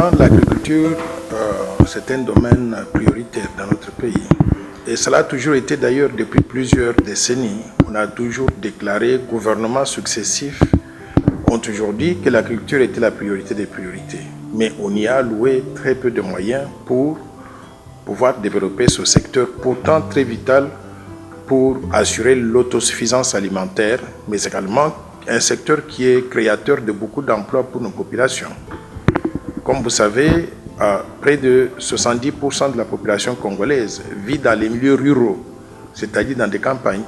Effectivement, l'agriculture, c'est un domaine prioritaire dans notre pays. Et cela a toujours été d'ailleurs depuis plusieurs décennies. On a toujours déclaré, gouvernements successifs ont toujours dit que l'agriculture était la priorité des priorités. Mais on y a alloué très peu de moyens pour pouvoir développer ce secteur pourtant très vital pour assurer l'autosuffisance alimentaire, mais également un secteur qui est créateur de beaucoup d'emplois pour nos populations. Comme vous savez, près de 70% de la population congolaise vit dans les milieux ruraux, c'est-à-dire dans des campagnes.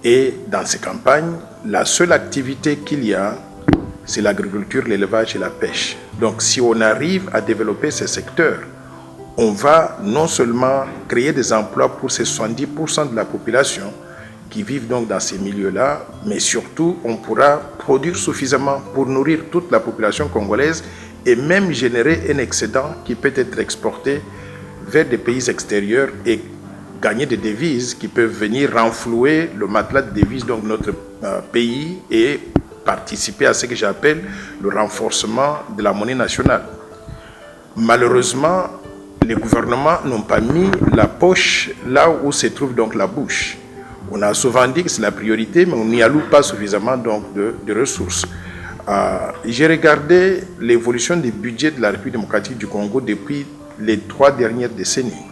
Et dans ces campagnes, la seule activité qu'il y a, c'est l'agriculture, l'élevage et la pêche. Donc si on arrive à développer ces secteurs, on va non seulement créer des emplois pour ces 70% de la population qui vivent donc dans ces milieux-là, mais surtout on pourra produire suffisamment pour nourrir toute la population congolaise et même générer un excédent qui peut être exporté vers des pays extérieurs et gagner des devises qui peuvent venir renflouer le matelas de devises de notre pays et participer à ce que j'appelle le renforcement de la monnaie nationale. Malheureusement, les gouvernements n'ont pas mis la poche là où se trouve donc la bouche. On a souvent dit que c'est la priorité, mais on n'y alloue pas suffisamment donc de ressources. J'ai regardé l'évolution des budgets de la République démocratique du Congo depuis les 3 dernières décennies.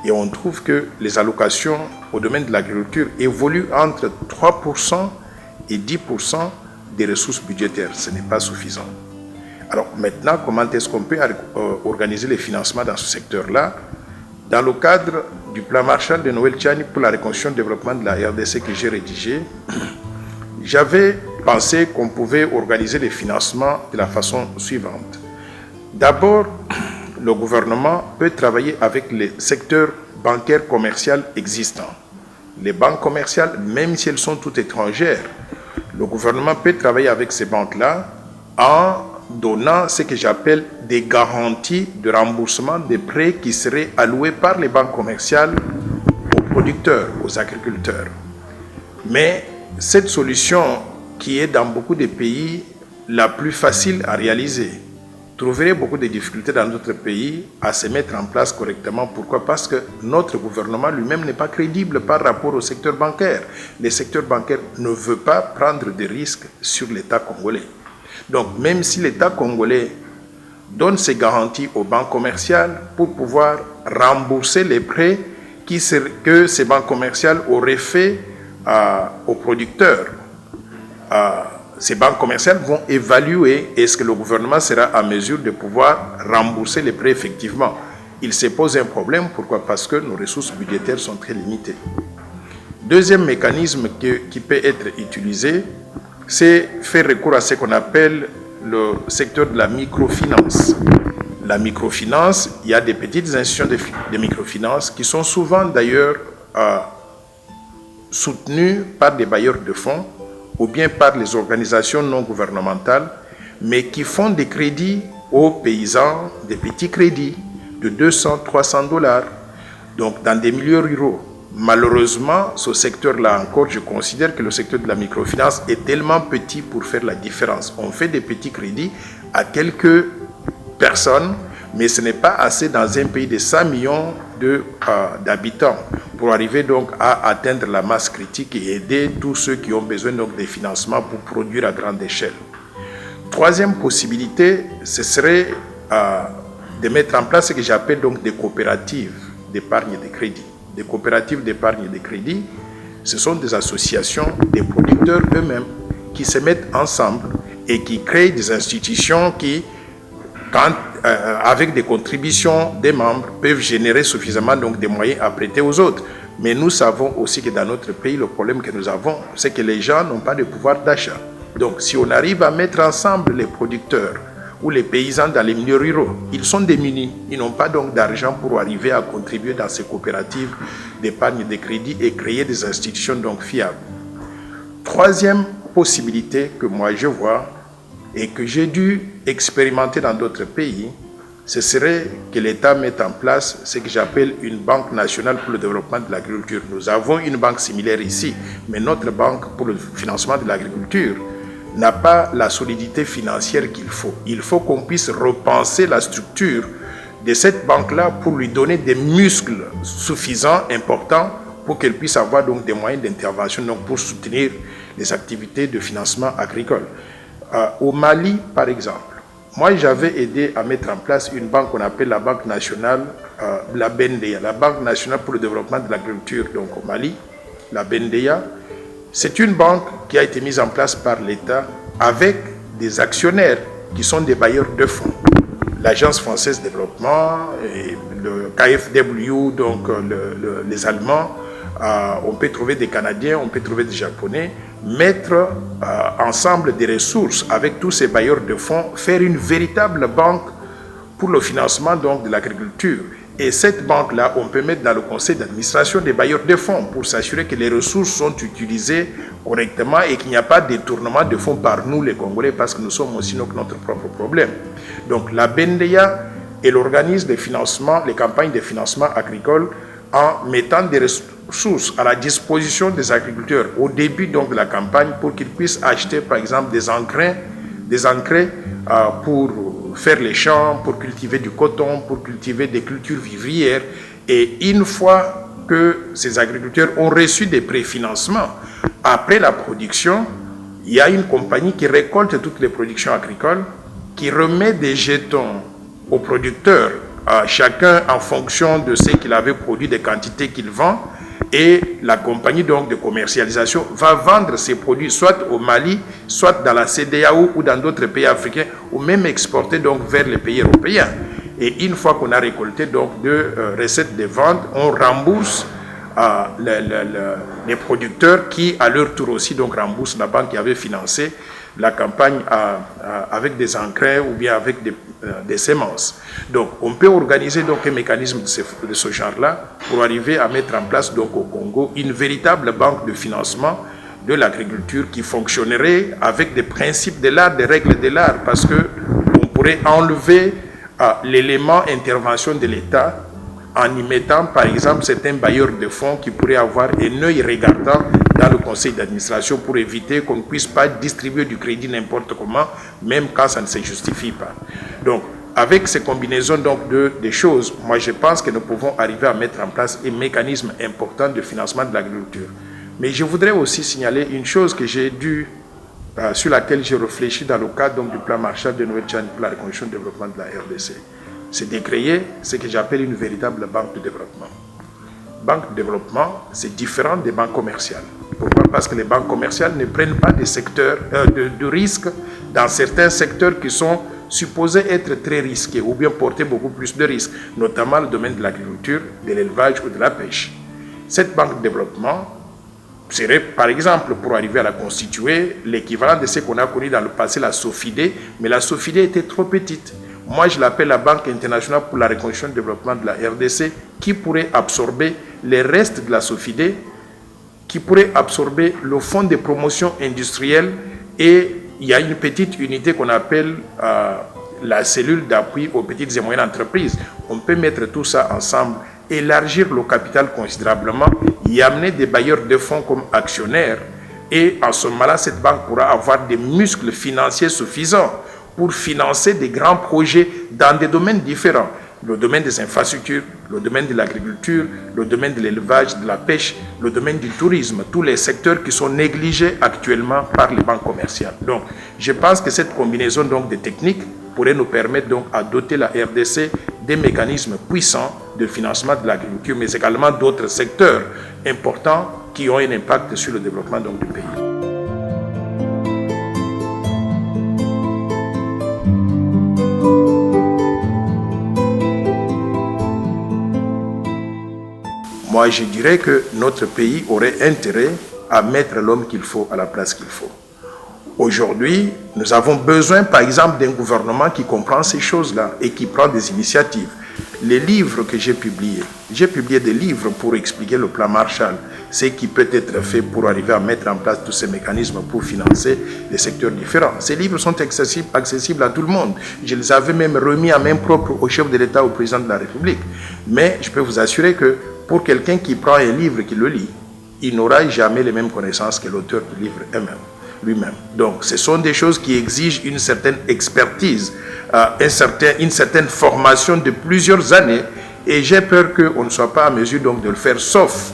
Et on trouve que les allocations au domaine de l'agriculture évoluent entre 3% et 10% des ressources budgétaires. Ce n'est pas suffisant. Alors maintenant, comment est-ce qu'on peut organiser les financements dans ce secteur-là? Dans le cadre du plan Marshall de Noël Tchani pour la reconstruction et le développement de la RDC que j'ai rédigé, j'avais pensé qu'on pouvait organiser les financements de la façon suivante. D'abord, le gouvernement peut travailler avec les secteurs bancaires commerciaux existants. Les banques commerciales, même si elles sont toutes étrangères, le gouvernement peut travailler avec ces banques-là en donnant ce que j'appelle des garanties de remboursement des prêts qui seraient alloués par les banques commerciales aux producteurs, aux agriculteurs. Mais cette solution, qui est dans beaucoup de pays la plus facile à réaliser, trouverait beaucoup de difficultés dans notre pays à se mettre en place correctement. Pourquoi? Parce que notre gouvernement lui-même n'est pas crédible par rapport au secteur bancaire. Le secteur bancaire ne veut pas prendre de risques sur l'État congolais. Donc, même si l'État congolais donne ses garanties aux banques commerciales pour pouvoir rembourser les prêts que ces banques commerciales auraient fait aux producteurs, ces banques commerciales vont évaluer est-ce que le gouvernement sera à mesure de pouvoir rembourser les prêts effectivement. Il se pose un problème, pourquoi? Parce que nos ressources budgétaires sont très limitées. Deuxième mécanisme qui peut être utilisé, c'est faire recours à ce qu'on appelle le secteur de la microfinance. La microfinance, il y a des petites institutions de microfinance qui sont souvent d'ailleurs soutenues par des bailleurs de fonds ou bien par les organisations non gouvernementales, mais qui font des crédits aux paysans, des petits crédits de 200, 300 $, donc dans des milieux ruraux. Malheureusement, ce secteur-là encore, je considère que le secteur de la microfinance est tellement petit pour faire la différence. On fait des petits crédits à quelques personnes, mais ce n'est pas assez dans un pays de 100 millions d'habitants pour arriver donc à atteindre la masse critique et aider tous ceux qui ont besoin donc des financements pour produire à grande échelle. Troisième possibilité, ce serait de mettre en place ce que j'appelle donc des coopératives d'épargne et de crédit. Des coopératives d'épargne et de crédit, ce sont des associations des producteurs eux-mêmes qui se mettent ensemble et qui créent des institutions qui, avec des contributions des membres, peuvent générer suffisamment donc des moyens à prêter aux autres. Mais nous savons aussi que dans notre pays, le problème que nous avons, c'est que les gens n'ont pas de pouvoir d'achat. Donc si on arrive à mettre ensemble les producteurs ou les paysans dans les milieux ruraux, ils sont démunis. Ils n'ont pas donc d'argent pour arriver à contribuer dans ces coopératives d'épargne et de crédit et créer des institutions donc fiables. Troisième possibilité que moi je vois et que j'ai dû expérimenter dans d'autres pays, ce serait que l'État mette en place ce que j'appelle une banque nationale pour le développement de l'agriculture. Nous avons une banque similaire ici, mais notre banque pour le financement de l'agriculture n'a pas la solidité financière qu'il faut. Il faut qu'on puisse repenser la structure de cette banque-là pour lui donner des muscles suffisants, importants, pour qu'elle puisse avoir donc des moyens d'intervention donc pour soutenir les activités de financement agricole. Au Mali, par exemple, moi j'avais aidé à mettre en place une banque qu'on appelle la Banque nationale, la BNDEA, la Banque nationale pour le développement de l'agriculture, donc au Mali, la BNDEA. C'est une banque qui a été mise en place par l'État avec des actionnaires qui sont des bailleurs de fonds. L'Agence française de développement, et le KfW, donc les Allemands, on peut trouver des Canadiens, on peut trouver des Japonais, mettre ensemble des ressources avec tous ces bailleurs de fonds, faire une véritable banque pour le financement donc, de l'agriculture. Et cette banque-là, on peut mettre dans le conseil d'administration des bailleurs de fonds pour s'assurer que les ressources sont utilisées correctement et qu'il n'y a pas de détournement de fonds par nous, les Congolais, parce que nous sommes aussi notre propre problème. Donc la BNDEA, elle organise les financements, les campagnes de financement agricole en mettant des ressources à la disposition des agriculteurs au début donc, de la campagne pour qu'ils puissent acheter par exemple des engrais pour faire les champs, pour cultiver du coton, pour cultiver des cultures vivrières. Et une fois que ces agriculteurs ont reçu des préfinancements, après la production, il y a une compagnie qui récolte toutes les productions agricoles, qui remet des jetons aux producteurs, chacun en fonction de ce qu'il avait produit, des quantités qu'il vend, et la compagnie donc de commercialisation va vendre ses produits soit au Mali, soit dans la CEDEAO ou dans d'autres pays africains, ou même exporter donc vers les pays européens. Et une fois qu'on a récolté donc de recettes de vente, on rembourse les producteurs qui à leur tour aussi donc remboursent la banque qui avait financé la campagne avec des engrais ou bien avec des semences. Donc on peut organiser donc un mécanisme de ce genre-là pour arriver à mettre en place donc au Congo une véritable banque de financement de l'agriculture qui fonctionnerait avec des principes de l'art, des règles de l'art, parce que on pourrait enlever l'élément intervention de l'État en y mettant par exemple certains bailleurs de fonds qui pourraient avoir un œil regardant dans le conseil d'administration pour éviter qu'on ne puisse pas distribuer du crédit n'importe comment, même quand ça ne se justifie pas. Donc, avec ces combinaisons donc des choses, moi je pense que nous pouvons arriver à mettre en place un mécanisme important de financement de l'agriculture. Mais je voudrais aussi signaler une chose que j'ai dû, sur laquelle j'ai réfléchi dans le cadre donc, du plan Marshall de Noël-Tchad pour la reconstruction et le développement de la RDC. C'est de créer ce que j'appelle une véritable banque de développement. Banque de développement, c'est différent des banques commerciales. Pourquoi? Parce que les banques commerciales ne prennent pas des secteurs de risque dans certains secteurs qui sont supposés être très risqués ou bien porter beaucoup plus de risques, notamment le domaine de l'agriculture, de l'élevage ou de la pêche. Cette banque de développement serait, par exemple, pour arriver à la constituer, l'équivalent de ce qu'on a connu dans le passé, la SOFIDE, mais la SOFIDE était trop petite. Moi, je l'appelle la Banque internationale pour la reconstruction et le développement de la RDC, qui pourrait absorber les restes de la SOFIDE, qui pourrait absorber le fonds de promotion industrielle, et il y a une petite unité qu'on appelle la cellule d'appui aux petites et moyennes entreprises. On peut mettre tout ça ensemble, élargir le capital considérablement, y amener des bailleurs de fonds comme actionnaires, et en ce moment-là, cette banque pourra avoir des muscles financiers suffisants pour financer des grands projets dans des domaines différents. Le domaine des infrastructures, le domaine de l'agriculture, le domaine de l'élevage, de la pêche, le domaine du tourisme, tous les secteurs qui sont négligés actuellement par les banques commerciales. Donc, je pense que cette combinaison donc, de techniques pourrait nous permettre donc à doter la RDC des mécanismes puissants de financement de l'agriculture, mais également d'autres secteurs importants qui ont un impact sur le développement donc, du pays. Moi, je dirais que notre pays aurait intérêt à mettre l'homme qu'il faut à la place qu'il faut. Aujourd'hui, nous avons besoin, par exemple, d'un gouvernement qui comprend ces choses-là et qui prend des initiatives. Les livres que j'ai publié des livres pour expliquer le plan Marshall, ce qui peut être fait pour arriver à mettre en place tous ces mécanismes pour financer des secteurs différents. Ces livres sont accessibles à tout le monde. Je les avais même remis à main propre au chef de l'État, au président de la République. Mais je peux vous assurer que pour quelqu'un qui prend un livre et qui le lit, il n'aura jamais les mêmes connaissances que l'auteur du livre elle-même. lui-même. Donc, ce sont des choses qui exigent une certaine expertise, une certaine formation de plusieurs années, et j'ai peur qu'on ne soit pas en mesure donc de le faire, sauf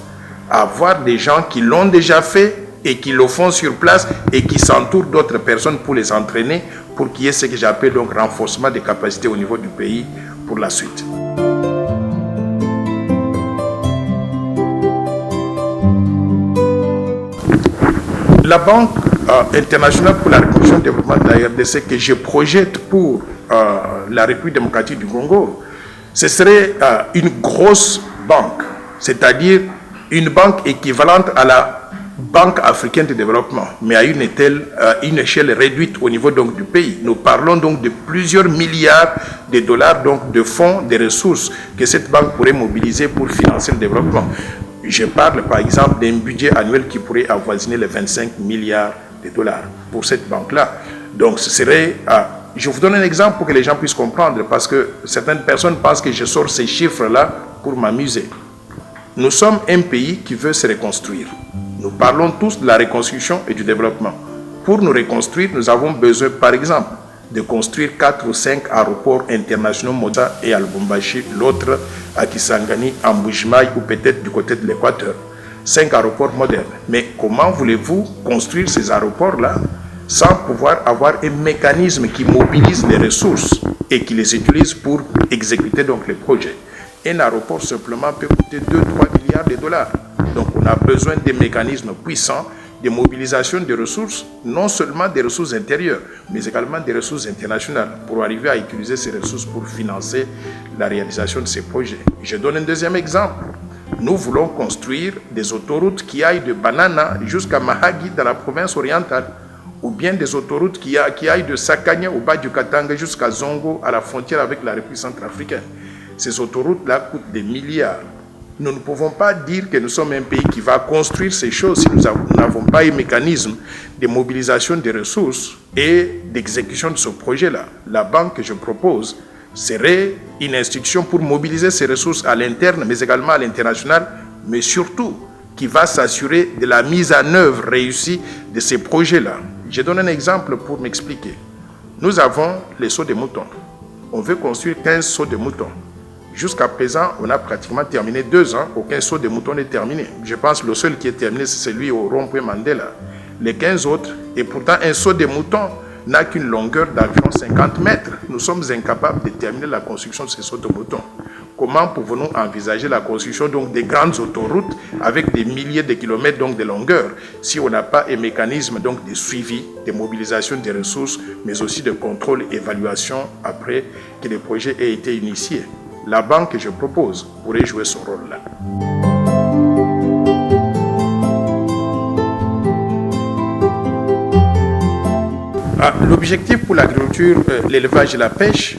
avoir des gens qui l'ont déjà fait et qui le font sur place et qui s'entourent d'autres personnes pour les entraîner, pour qu'il y ait ce que j'appelle donc renforcement des capacités au niveau du pays pour la suite. La Banque internationale pour la reconstruction et le développement de la RDC que je projette pour la République démocratique du Congo, ce serait une grosse banque, c'est-à-dire une banque équivalente à la Banque africaine de développement, mais à une échelle réduite au niveau donc du pays. Nous parlons donc de plusieurs milliards de dollars donc de fonds, de ressources que cette banque pourrait mobiliser pour financer le développement. Je parle par exemple d'un budget annuel qui pourrait avoisiner les 25 milliards de dollars pour cette banque-là. Donc ce serait... je vous donne un exemple pour que les gens puissent comprendre, parce que certaines personnes pensent que je sors ces chiffres-là pour m'amuser. Nous sommes un pays qui veut se reconstruire. Nous parlons tous de la reconstruction et du développement. Pour nous reconstruire, nous avons besoin, par exemple, de construire 4 ou 5 aéroports internationaux, Moza et à Lubumbashi, l'autre à Kisangani, à Mbujimaï ou peut-être du côté de l'Équateur. 5 aéroports modernes. Mais comment voulez-vous construire ces aéroports-là sans pouvoir avoir un mécanisme qui mobilise les ressources et qui les utilise pour exécuter donc les projets? Un aéroport simplement peut coûter 2-3 milliards de dollars. Donc on a besoin de mécanismes puissants de mobilisation des ressources, non seulement des ressources intérieures, mais également des ressources internationales, pour arriver à utiliser ces ressources pour financer la réalisation de ces projets. Je donne un deuxième exemple. Nous voulons construire des autoroutes qui aillent de Banana jusqu'à Mahagi dans la province orientale, ou bien des autoroutes qui aillent de Sakanya au bas du Katanga jusqu'à Zongo à la frontière avec la République centrafricaine. Ces autoroutes-là coûtent des milliards. Nous ne pouvons pas dire que nous sommes un pays qui va construire ces choses si nous n'avons pas un mécanisme de mobilisation des ressources et d'exécution de ce projet-là. La banque que je propose serait une institution pour mobiliser ces ressources à l'interne, mais également à l'international, mais surtout qui va s'assurer de la mise en œuvre réussie de ces projets-là. Je donne un exemple pour m'expliquer. Nous avons les seaux de moutons. On veut construire 15 seaux de moutons. Jusqu'à présent, on a pratiquement terminé 2 ans, aucun saut de mouton n'est terminé. Je pense que le seul qui est terminé, c'est celui au rond-point Mandela. Les 15 autres, et pourtant un saut de mouton n'a qu'une longueur d'environ 50 mètres. Nous sommes incapables de terminer la construction de ces sauts de mouton. Comment pouvons-nous envisager la construction donc des grandes autoroutes avec des milliers de kilomètres donc de longueur si on n'a pas un mécanisme donc de suivi, de mobilisation des ressources, mais aussi de contrôle et évaluation après que le projet ait été initié? La banque que je propose pourrait jouer ce rôle-là. L'objectif pour l'agriculture, l'élevage et la pêche,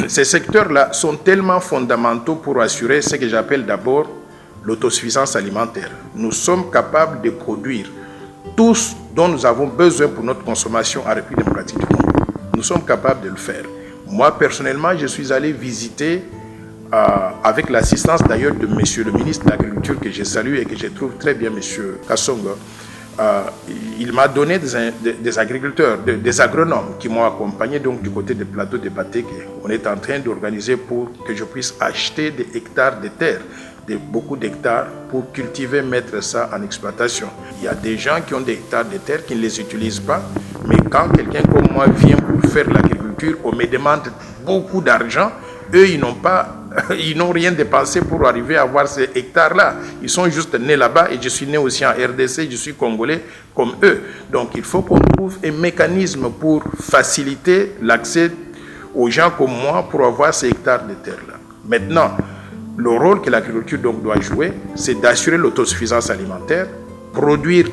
ces secteurs-là sont tellement fondamentaux pour assurer ce que j'appelle d'abord l'autosuffisance alimentaire. Nous sommes capables de produire tout ce dont nous avons besoin pour notre consommation en République démocratique du Congo. Nous sommes capables de le faire. Moi, personnellement, je suis allé visiter, avec l'assistance d'ailleurs de monsieur le ministre de l'Agriculture, que je salue et que je trouve très bien, monsieur Kassonga. Il m'a donné des agriculteurs, des agronomes qui m'ont accompagné donc du côté des plateaux de Bateke. On est en train d'organiser pour que je puisse acheter des hectares de terre, beaucoup d'hectares, pour cultiver, mettre ça en exploitation. Il y a des gens qui ont des hectares de terre qui ne les utilisent pas, mais quand quelqu'un comme moi vient pour faire l'agriculture, on me demande beaucoup d'argent. Eux, ils n'ont rien dépensé pour arriver à avoir ces hectares-là. Ils sont juste nés là-bas et je suis né aussi en RDC, je suis congolais comme eux. Donc il faut qu'on trouve un mécanisme pour faciliter l'accès aux gens comme moi pour avoir ces hectares de terre-là. Maintenant, le rôle que l'agriculture doit jouer, c'est d'assurer l'autosuffisance alimentaire, produire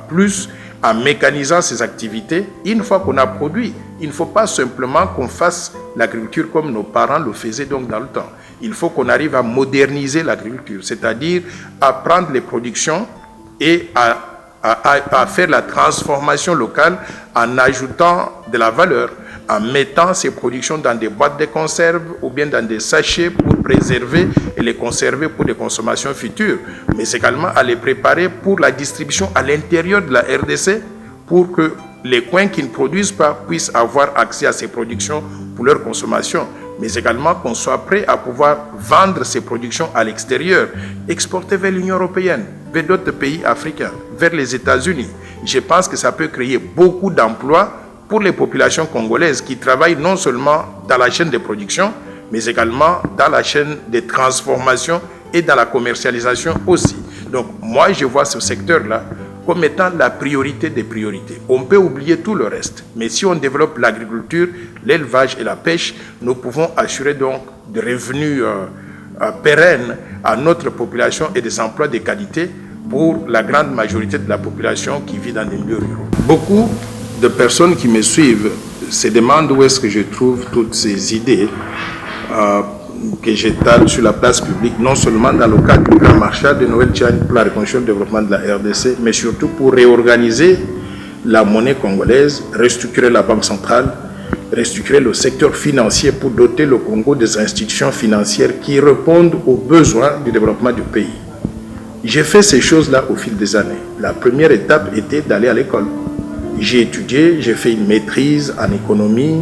plus en mécanisant ces activités. Une fois qu'on a produit, il ne faut pas simplement qu'on fasse l'agriculture comme nos parents le faisaient donc dans le temps. Il faut qu'on arrive à moderniser l'agriculture, c'est-à-dire à prendre les productions et à faire la transformation locale en ajoutant de la valeur, en mettant ces productions dans des boîtes de conserve ou bien dans des sachets pour préserver et les conserver pour des consommations futures, mais également à les préparer pour la distribution à l'intérieur de la RDC pour que les coins qui ne produisent pas puissent avoir accès à ces productions pour leur consommation, mais également qu'on soit prêt à pouvoir vendre ces productions à l'extérieur, exporter vers l'Union européenne, vers d'autres pays africains, vers les États-Unis. Je pense que ça peut créer beaucoup d'emplois pour les populations congolaises qui travaillent non seulement dans la chaîne de production, mais également dans la chaîne de transformation et dans la commercialisation aussi. Donc moi, je vois ce secteur-là comme étant la priorité des priorités. On peut oublier tout le reste, mais si on développe l'agriculture, l'élevage et la pêche, nous pouvons assurer donc des revenus pérennes à notre population et des emplois de qualité pour la grande majorité de la population qui vit dans les milieux ruraux. Beaucoup de personnes qui me suivent se demandent où est-ce que je trouve toutes ces idées que j'étale sur la place publique, non seulement dans le cadre du Grand Marché de Noël Tchad pour la reconstruction et le développement de la RDC, mais surtout pour réorganiser la monnaie congolaise, restructurer la banque centrale, restructurer le secteur financier pour doter le Congo des institutions financières qui répondent aux besoins du développement du pays. J'ai fait ces choses-là au fil des années. La première étape était d'aller à l'école. J'ai étudié, j'ai fait une maîtrise en économie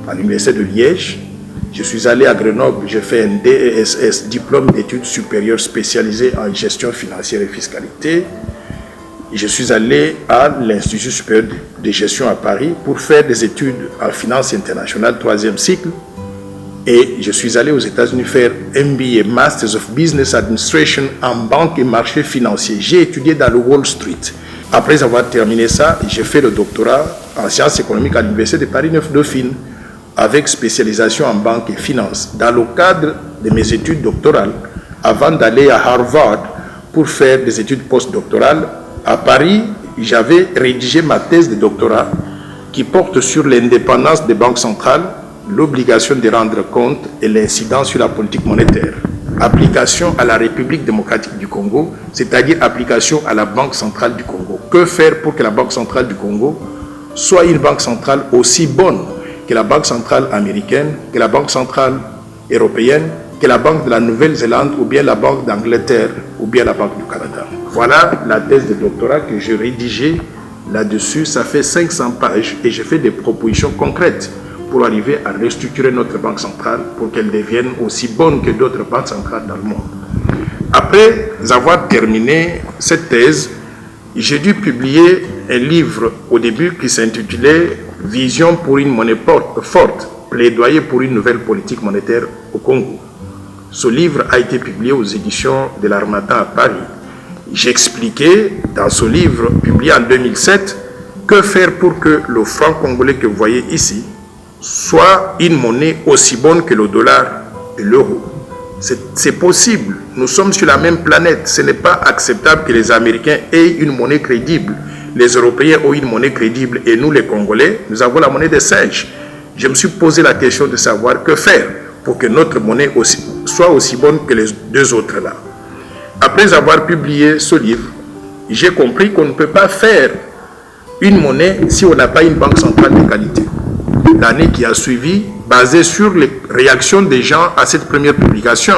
à l'université de Liège. Je suis allé à Grenoble, j'ai fait un DESS, diplôme d'études supérieures spécialisé en gestion financière et fiscalité. Je suis allé à l'Institut supérieur de gestion à Paris pour faire des études en finance internationale, 3e cycle. Et je suis allé aux États-Unis faire MBA, Masters of Business Administration en banque et marché financier. J'ai étudié dans le Wall Street. Après avoir terminé ça, j'ai fait le doctorat en sciences économiques à l'Université de Paris 9 Dauphine, avec spécialisation en banque et finance, dans le cadre de mes études doctorales, avant d'aller à Harvard pour faire des études postdoctorales. À Paris, j'avais rédigé ma thèse de doctorat qui porte sur l'indépendance des banques centrales, l'obligation de rendre compte et l'incidence sur la politique monétaire. Application à la République démocratique du Congo, c'est-à-dire application à la Banque centrale du Congo. Que faire pour que la Banque centrale du Congo soit une banque centrale aussi bonne que la Banque centrale américaine, que la Banque centrale européenne, que la Banque de la Nouvelle-Zélande, ou bien la Banque d'Angleterre, ou bien la Banque du Canada. Voilà la thèse de doctorat que j'ai rédigée là-dessus. Ça fait 500 pages et j'ai fait des propositions concrètes pour arriver à restructurer notre banque centrale pour qu'elle devienne aussi bonne que d'autres banques centrales dans le monde. Après avoir terminé cette thèse, j'ai dû publier un livre au début qui s'intitulait « Vision pour une monnaie forte, plaidoyer pour une nouvelle politique monétaire au Congo ». Ce livre a été publié aux éditions de l'Harmattan à Paris. J'expliquais dans ce livre, publié en 2007, que faire pour que le franc congolais que vous voyez ici soit une monnaie aussi bonne que le dollar et l'euro. C'est possible. Nous sommes sur la même planète. Ce n'est pas acceptable que les Américains aient une monnaie crédible. Les Européens ont une monnaie crédible et nous, les Congolais, nous avons la monnaie des singes. Je me suis posé la question de savoir que faire pour que notre monnaie soit aussi bonne que les deux autres là. Après avoir publié ce livre, j'ai compris qu'on ne peut pas faire une monnaie si on n'a pas une banque centrale de qualité. L'année qui a suivi, basée sur les réactions des gens à cette première publication,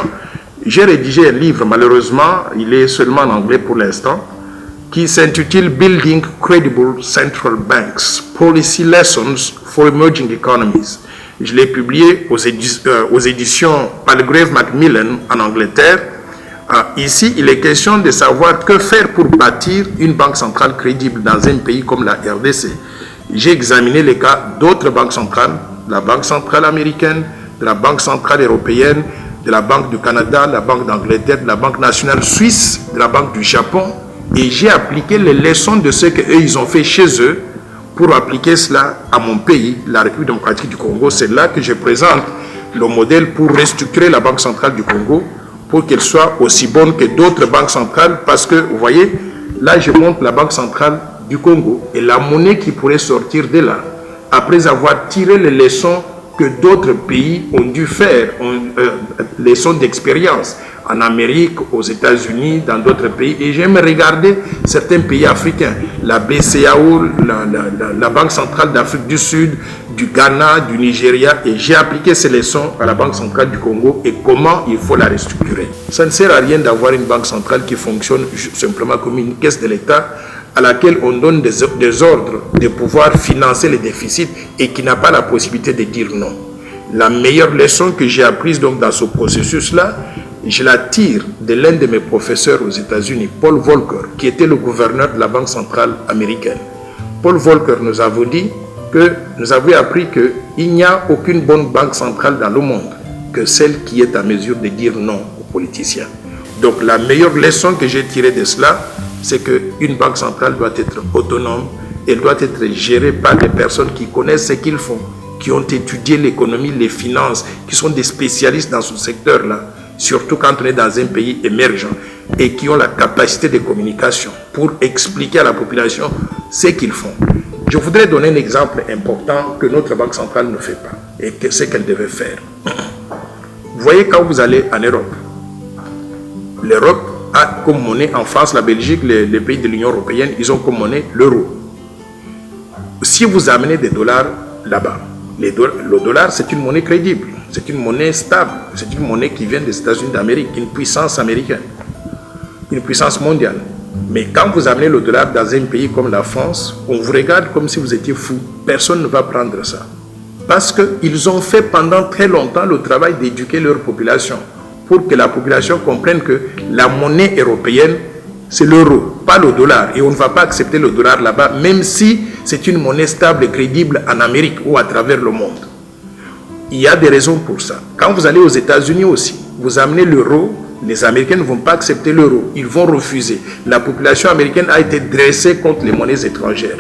j'ai rédigé un livre, malheureusement, il est seulement en anglais pour l'instant, qui s'intitule Building Credible Central Banks, Policy Lessons for Emerging Economies. Je l'ai publié aux éditions Palgrave Macmillan en Angleterre. Ici, il est question de savoir que faire pour bâtir une banque centrale crédible dans un pays comme la RDC. J'ai examiné les cas d'autres banques centrales, de la Banque centrale américaine, de la Banque centrale européenne, de la Banque du Canada, de la Banque d'Angleterre, de la Banque nationale suisse, de la Banque du Japon, et j'ai appliqué les leçons de ce qu'eux, ils ont fait chez eux pour appliquer cela à mon pays, la République démocratique du Congo. C'est là que je présente le modèle pour restructurer la Banque centrale du Congo pour qu'elle soit aussi bonne que d'autres banques centrales, parce que, vous voyez, là, je montre la Banque centrale du Congo et la monnaie qui pourrait sortir de là, après avoir tiré les leçons que d'autres pays ont dû faire, leçons d'expérience, en Amérique, aux États-Unis, dans d'autres pays. Et j'aime regarder certains pays africains, la BCAO, la Banque centrale d'Afrique du Sud, du Ghana, du Nigeria, et j'ai appliqué ces leçons à la Banque centrale du Congo et comment il faut la restructurer. Ça ne sert à rien d'avoir une banque centrale qui fonctionne simplement comme une caisse de l'État à laquelle on donne des ordres de pouvoir financer les déficits et qui n'a pas la possibilité de dire non. La meilleure leçon que j'ai apprise donc dans ce processus-là, je la tire de l'un de mes professeurs aux États-Unis, Paul Volcker, qui était le gouverneur de la Banque centrale américaine. Paul Volcker nous a dit que nous avons appris qu'il n'y a aucune bonne banque centrale dans le monde que celle qui est à mesure de dire non aux politiciens. Donc la meilleure leçon que j'ai tirée de cela, c'est qu'une banque centrale doit être autonome, elle doit être gérée par des personnes qui connaissent ce qu'ils font, qui ont étudié l'économie, les finances, qui sont des spécialistes dans ce secteur-là, surtout quand on est dans un pays émergent, et qui ont la capacité de communication pour expliquer à la population ce qu'ils font. Je voudrais donner un exemple important que notre banque centrale ne fait pas, et que ce qu'elle devait faire. Vous voyez, quand vous allez en Europe, l'Europe a comme monnaie, en France, la Belgique, les pays de l'Union européenne, ils ont comme monnaie l'euro. Si vous amenez des dollars là-bas, le dollar, c'est une monnaie crédible, c'est une monnaie stable, c'est une monnaie qui vient des États-Unis d'Amérique, une puissance américaine, une puissance mondiale. Mais quand vous amenez le dollar dans un pays comme la France, on vous regarde comme si vous étiez fou. Personne ne va prendre ça. Parce qu'ils ont fait pendant très longtemps le travail d'éduquer leur population pour que la population comprenne que la monnaie européenne, c'est l'euro, pas le dollar. Et on ne va pas accepter le dollar là-bas, même si c'est une monnaie stable et crédible en Amérique ou à travers le monde. Il y a des raisons pour ça. Quand vous allez aux États-Unis aussi, vous amenez l'euro, les Américains ne vont pas accepter l'euro, ils vont refuser. La population américaine a été dressée contre les monnaies étrangères.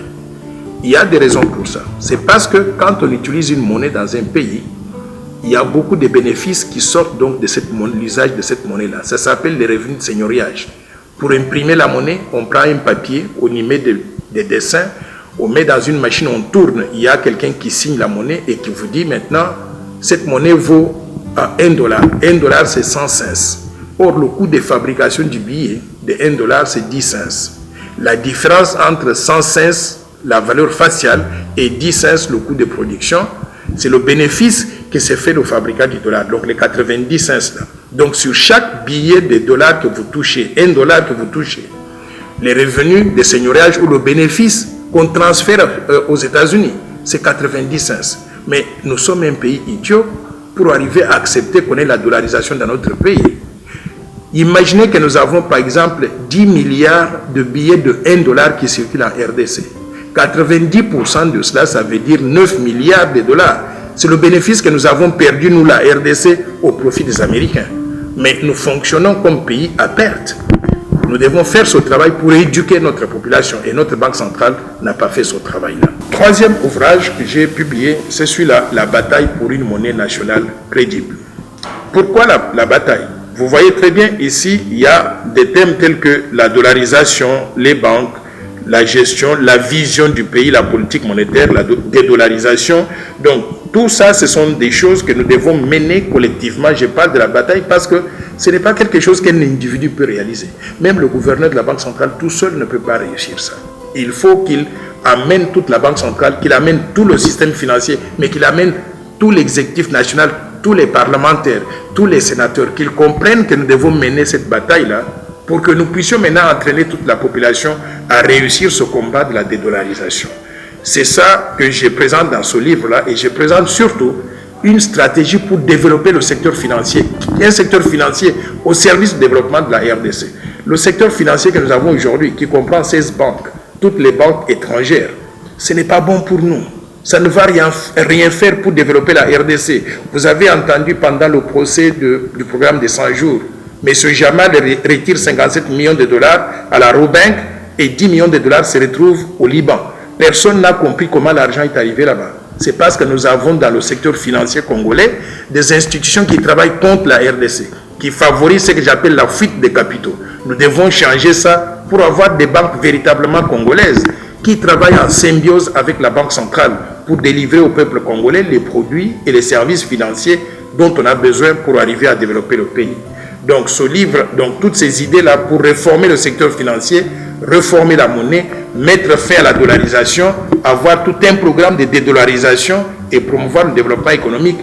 Il y a des raisons pour ça. C'est parce que quand on utilise une monnaie dans un pays, il y a beaucoup de bénéfices qui sortent donc de l'usage de cette monnaie-là. Ça s'appelle les revenus de seigneuriage. Pour imprimer la monnaie, on prend un papier, on y met des dessins, on met dans une machine, on tourne, il y a quelqu'un qui signe la monnaie et qui vous dit maintenant, cette monnaie vaut $1. $1, c'est 100 cents. Or, le coût de fabrication du billet de $1, c'est 10 cents. La différence entre 100 cents, la valeur faciale, et 10 cents, le coût de production, c'est le bénéfice que s'est fait le fabricant du dollar, donc les 90 cents là. Donc sur chaque billet de dollars que vous touchez, $1 que vous touchez, les revenus de seigneuriage ou le bénéfice qu'on transfère aux États-Unis, c'est 90 cents. Mais nous sommes un pays idiot pour arriver à accepter qu'on ait la dollarisation dans notre pays. Imaginez que nous avons par exemple 10 milliards de billets de $1 qui circulent en RDC. 90% de cela, ça veut dire 9 milliards de dollars. C'est le bénéfice que nous avons perdu, nous, la RDC, au profit des Américains. Mais nous fonctionnons comme pays à perte. Nous devons faire ce travail pour éduquer notre population et notre banque centrale n'a pas fait ce travail-là. Troisième ouvrage que j'ai publié, c'est celui-là, La bataille pour une monnaie nationale crédible. Pourquoi la bataille? Vous voyez très bien ici, il y a des thèmes tels que la dollarisation, les banques, la gestion, la vision du pays, la politique monétaire, la dédollarisation. Donc, tout ça, ce sont des choses que nous devons mener collectivement. Je parle de la bataille parce que ce n'est pas quelque chose qu'un individu peut réaliser. Même le gouverneur de la Banque centrale tout seul ne peut pas réussir ça. Il faut qu'il amène toute la Banque centrale, qu'il amène tout le système financier, mais qu'il amène tout l'exécutif national, tous les parlementaires, tous les sénateurs, qu'ils comprennent que nous devons mener cette bataille-là pour que nous puissions maintenant entraîner toute la population à réussir ce combat de la dédollarisation. C'est ça que je présente dans ce livre-là et je présente surtout une stratégie pour développer le secteur financier. Un secteur financier au service du développement de la RDC. Le secteur financier que nous avons aujourd'hui, qui comprend 16 banques, toutes les banques étrangères, ce n'est pas bon pour nous. Ça ne va rien faire pour développer la RDC. Vous avez entendu pendant le procès du programme des 100 jours, M. Jamal retire 57 millions de dollars à la Robank et 10 millions de dollars se retrouvent au Liban. Personne n'a compris comment l'argent est arrivé là-bas. C'est parce que nous avons dans le secteur financier congolais des institutions qui travaillent contre la RDC, qui favorisent ce que j'appelle la fuite des capitaux. Nous devons changer ça pour avoir des banques véritablement congolaises qui travaillent en symbiose avec la Banque centrale pour délivrer au peuple congolais les produits et les services financiers dont on a besoin pour arriver à développer le pays. Donc ce livre, donc toutes ces idées-là pour réformer le secteur financier, réformer la monnaie, mettre fin à la dollarisation, avoir tout un programme de dédollarisation et promouvoir le développement économique.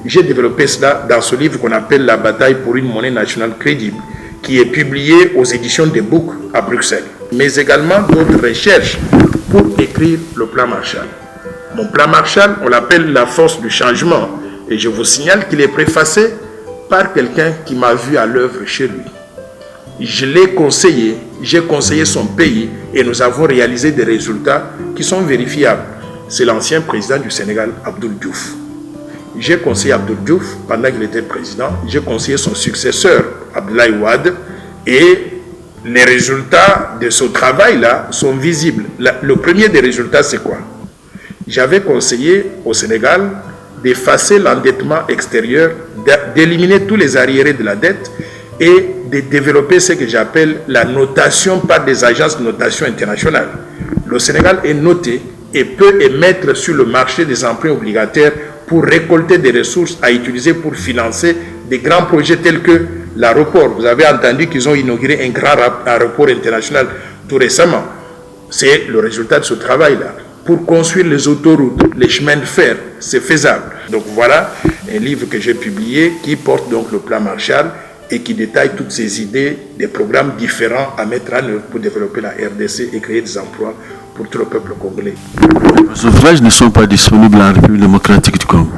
J'ai développé cela dans ce livre qu'on appelle La bataille pour une monnaie nationale crédible, qui est publié aux éditions des Boucs à Bruxelles. mais également d'autres recherches pour écrire le plan Marshall. Mon plan Marshall, on l'appelle la force du changement. Et je vous signale qu'il est préfacé par quelqu'un qui m'a vu à l'œuvre chez lui. Je l'ai conseillé, j'ai conseillé son pays et nous avons réalisé des résultats qui sont vérifiables. C'est l'ancien président du Sénégal, Abdoul Diouf. J'ai conseillé Abdoul Diouf pendant qu'il était président. J'ai conseillé son successeur, Abdoulaye Wade. Et les résultats de ce travail-là sont visibles. Le premier des résultats, c'est quoi? J'avais conseillé au Sénégal d'effacer l'endettement extérieur, d'éliminer tous les arriérés de la dette et de développer ce que j'appelle la notation par des agences de notation internationales. Le Sénégal est noté et peut émettre sur le marché des emprunts obligataires pour récolter des ressources à utiliser pour financer des grands projets tels que l'aéroport. Vous avez entendu qu'ils ont inauguré un grand aéroport international tout récemment. C'est le résultat de ce travail-là. Pour construire les autoroutes, les chemins de fer, c'est faisable. Donc voilà un livre que j'ai publié qui porte donc le plan Marshall et qui détaille toutes ces idées, des programmes différents à mettre en œuvre pour développer la RDC et créer des emplois pour tout le peuple congolais. Les ouvrages ne sont pas disponibles en République démocratique du Congo.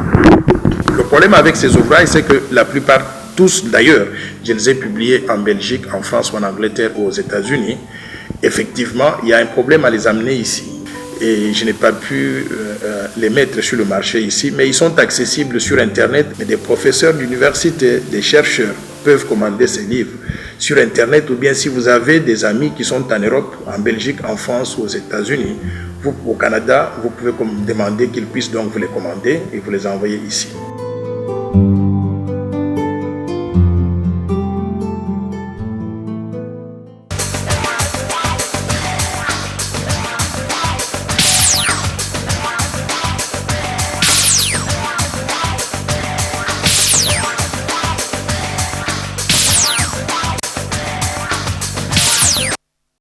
Le problème avec ces ouvrages, c'est que la plupart, tous d'ailleurs, je les ai publiés en Belgique, en France ou en Angleterre ou aux États-Unis. Effectivement, il y a un problème à les amener ici. Et je n'ai pas pu les mettre sur le marché ici, mais ils sont accessibles sur Internet. Et des professeurs d'université, des chercheurs peuvent commander ces livres sur Internet, ou bien si vous avez des amis qui sont en Europe, en Belgique, en France ou aux États-Unis, au Canada, vous pouvez demander qu'ils puissent donc vous les commander et vous les envoyer ici.